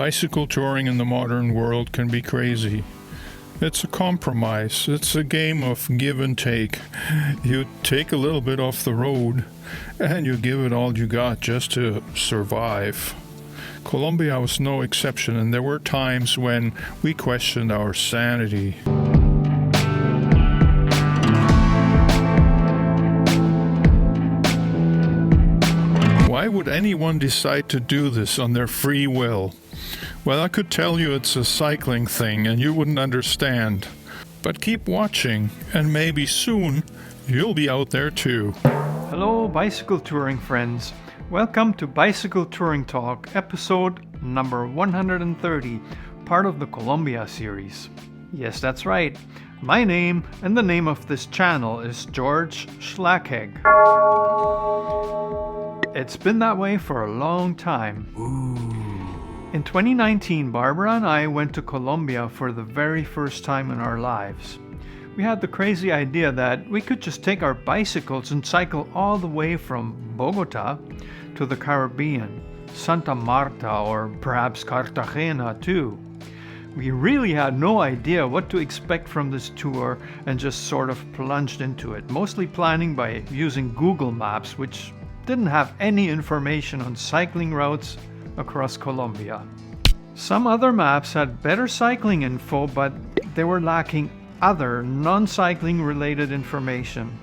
Bicycle touring in the modern world can be crazy. It's a compromise. It's a game of give and take. You take a little bit off the road, and you give it all you got just to survive. Colombia was no exception, and there were times when we questioned our sanity. Why would anyone decide to do this on their free will? Well, I could tell you it's a cycling thing and you wouldn't understand. But keep watching, and maybe soon you'll be out there too. Hello, bicycle touring friends. Welcome to Bicycle Touring Talk, episode number 130, part of the Colombia series. Yes, that's right. My name and the name of this channel is George Schlackheg. It's been that way for a long time. In 2019, Barbara and I went to Colombia for the very first time in our lives. We had the crazy idea that we could just take our bicycles and cycle all the way from Bogota to the Caribbean, Santa Marta, or perhaps Cartagena too. We really had no idea what to expect from this tour and just sort of plunged into it, mostly planning by using Google Maps, which didn't have any information on cycling routes across Colombia. Some other maps had better cycling info, but they were lacking other non-cycling related information.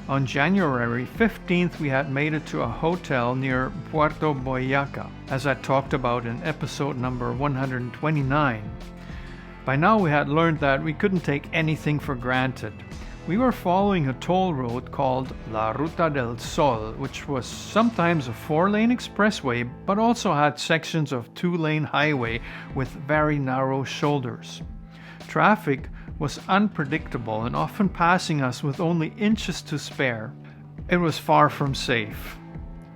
On January 15th, we had made it to a hotel near Puerto Boyaca, as I talked about in episode number 129. By now we had learned that we couldn't take anything for granted. We were following a toll road called La Ruta del Sol, which was sometimes a 4-lane expressway, but also had sections of 2-lane highway with very narrow shoulders. Traffic was unpredictable and often passing us with only inches to spare. It was far from safe.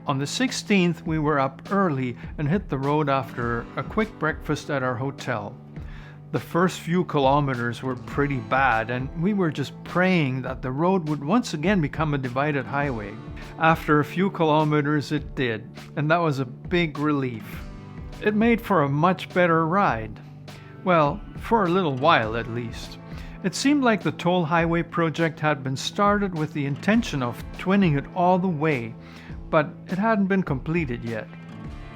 On the 16th, we were up early and hit the road after a quick breakfast at our hotel. The first few kilometers were pretty bad, and we were just praying that the road would once again become a divided highway. After a few kilometers it did, and that was a big relief. It made for a much better ride. Well, for a little while at least. It seemed like the toll highway project had been started with the intention of twinning it all the way, but it hadn't been completed yet.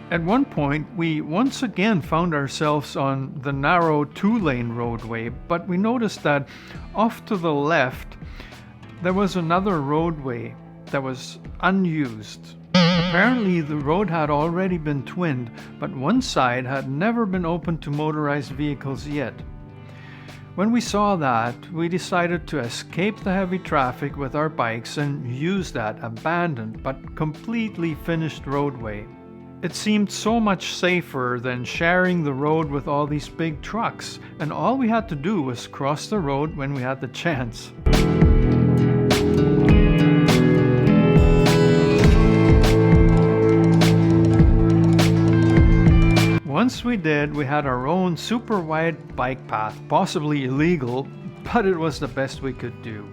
At one point, we once again found ourselves on the narrow 2-lane roadway, but we noticed that off to the left, there was another roadway that was unused. Apparently, the road had already been twinned, but one side had never been opened to motorized vehicles yet. When we saw that, we decided to escape the heavy traffic with our bikes and use that abandoned but completely finished roadway. It seemed so much safer than sharing the road with all these big trucks, and all we had to do was cross the road when we had the chance. Once we did, we had our own super wide bike path, possibly illegal, but it was the best we could do.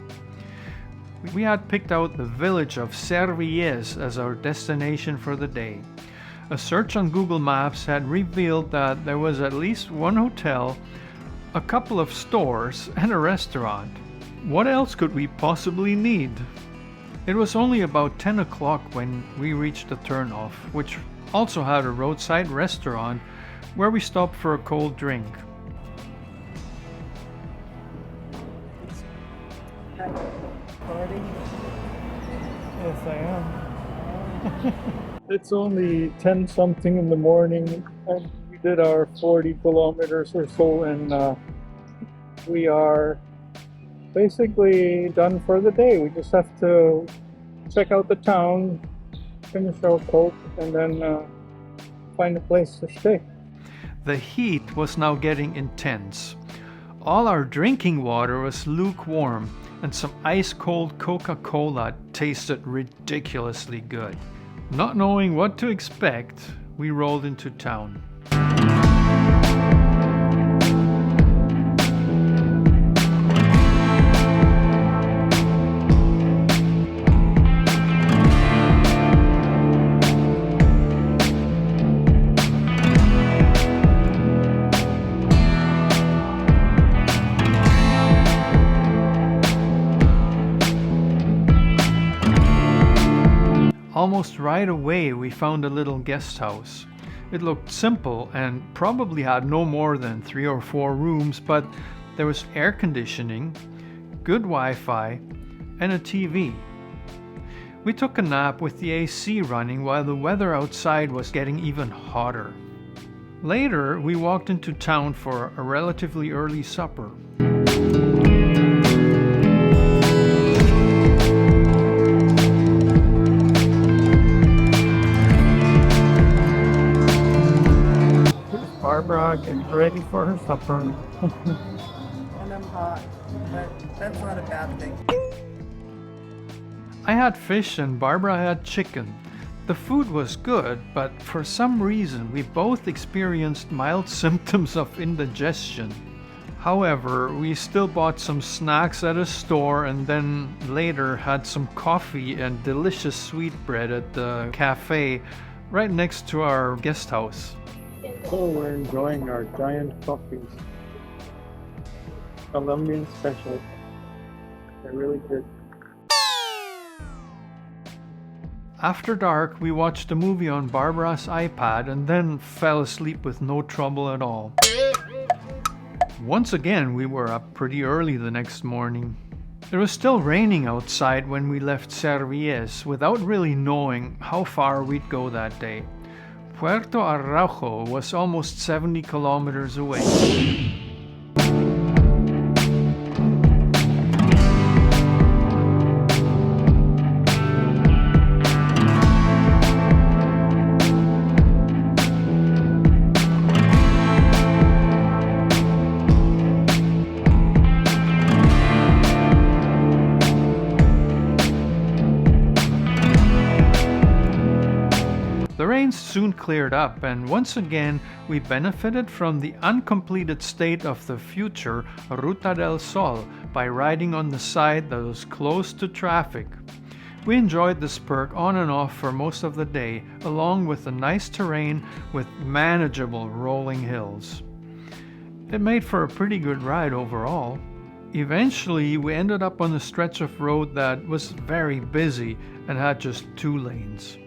We had picked out the village of Servillés as our destination for the day. A search on Google Maps had revealed that there was at least one hotel, a couple of stores, and a restaurant. What else could we possibly need? It was only about 10 o'clock when we reached the turnoff, which also had a roadside restaurant where we stopped for a cold drink. Party? Yes, I am. It's only 10 something in the morning, and we did our 40 kilometers or so, and we are basically done for the day. We just have to check out the town, finish our coke, and then find a place to stay. The heat was now getting intense. All our drinking water was lukewarm, and some ice-cold Coca-Cola tasted ridiculously good. Not knowing what to expect, we rolled into town. Almost right away we found a little guest house. It looked simple and probably had no more than 3 or 4 rooms, but there was air conditioning, good Wi-Fi, and a TV. We took a nap with the AC running while the weather outside was getting even hotter. Later, we walked into town for a relatively early supper. Barbara getting ready for her supper. And I'm hot, but that's not a bad thing. I had fish and Barbara had chicken. The food was good, but for some reason we both experienced mild symptoms of indigestion. However, we still bought some snacks at a store and then later had some coffee and delicious sweetbread at the cafe right next to our guest house. So we're enjoying our giant coffees. Colombian special. They're really good. After dark, we watched a movie on Barbara's iPad and then fell asleep with no trouble at all. Once again, we were up pretty early the next morning. It was still raining outside when we left Servies without really knowing how far we'd go that day. Puerto Araujo was almost 70 kilometers away. The rain soon cleared up, and once again we benefited from the uncompleted state of the future Ruta del Sol by riding on the side that was close to traffic. We enjoyed this perk on and off for most of the day, along with the nice terrain with manageable rolling hills. It made for a pretty good ride overall. Eventually, we ended up on a stretch of road that was very busy and had just 2 lanes.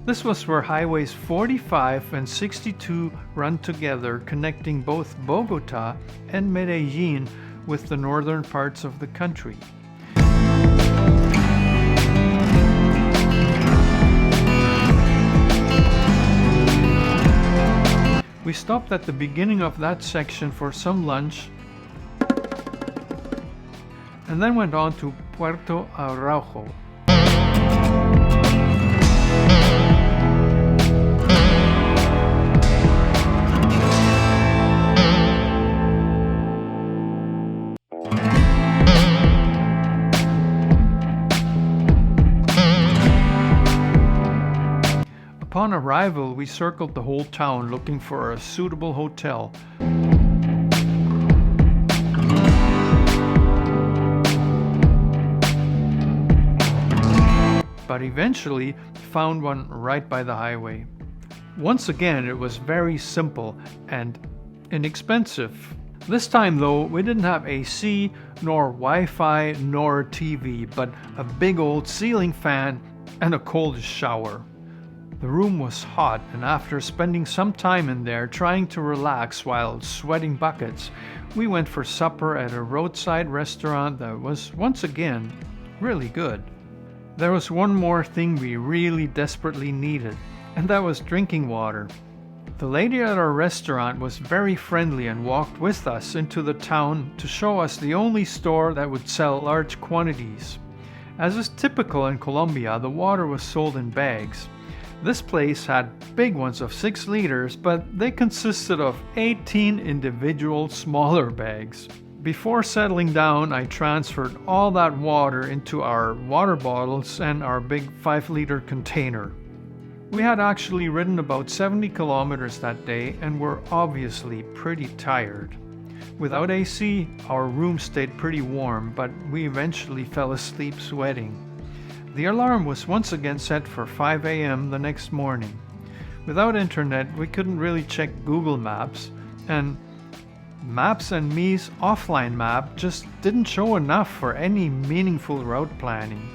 This was where highways 45 and 62 run together, connecting both Bogota and Medellin with the northern parts of the country. We stopped at the beginning of that section for some lunch and then went on to Puerto Araujo. Upon arrival, we circled the whole town looking for a suitable hotel. But eventually found one right by the highway. Once again, it was very simple and inexpensive. This time though, we didn't have AC, nor Wi-Fi, nor TV, but a big old ceiling fan and a cold shower. The room was hot, and after spending some time in there trying to relax while sweating buckets, we went for supper at a roadside restaurant that was, once again, really good. There was one more thing we really desperately needed, and that was drinking water. The lady at our restaurant was very friendly and walked with us into the town to show us the only store that would sell large quantities. As is typical in Colombia, the water was sold in bags. This place had big ones of 6 liters, but they consisted of 18 individual smaller bags. Before settling down, I transferred all that water into our water bottles and our big 5-liter container. We had actually ridden about 70 kilometers that day and were obviously pretty tired. Without AC, our room stayed pretty warm, but we eventually fell asleep sweating. The alarm was once again set for 5 a.m. the next morning. Without internet, we couldn't really check Google Maps, and Maps and Me's offline map just didn't show enough for any meaningful route planning.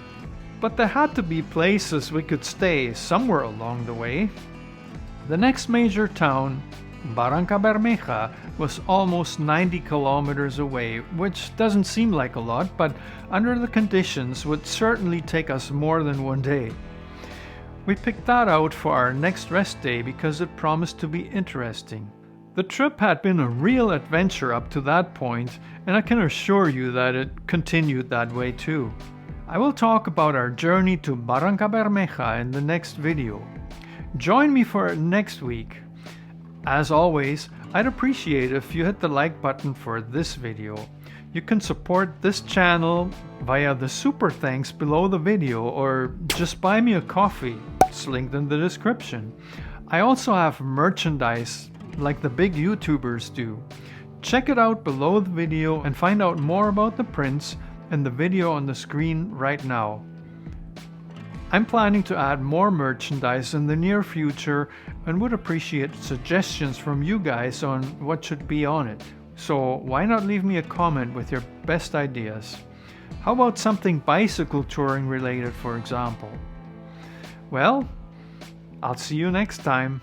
But there had to be places we could stay somewhere along the way. The next major town, Barrancabermeja, was almost 90 kilometers away, which doesn't seem like a lot, but under the conditions would certainly take us more than one day. We picked that out for our next rest day because it promised to be interesting. The trip had been a real adventure up to that point, and I can assure you that it continued that way too. I will talk about our journey to Barrancabermeja in the next video. Join me for it next week. As always, I'd appreciate if you hit the like button for this video. You can support this channel via the super thanks below the video, or just buy me a coffee. It's linked in the description. I also have merchandise like the big YouTubers do. Check it out below the video and find out more about the prints and the video on the screen right now. I'm planning to add more merchandise in the near future and would appreciate suggestions from you guys on what should be on it. So why not leave me a comment with your best ideas? How about something bicycle touring related, for example? Well, I'll see you next time.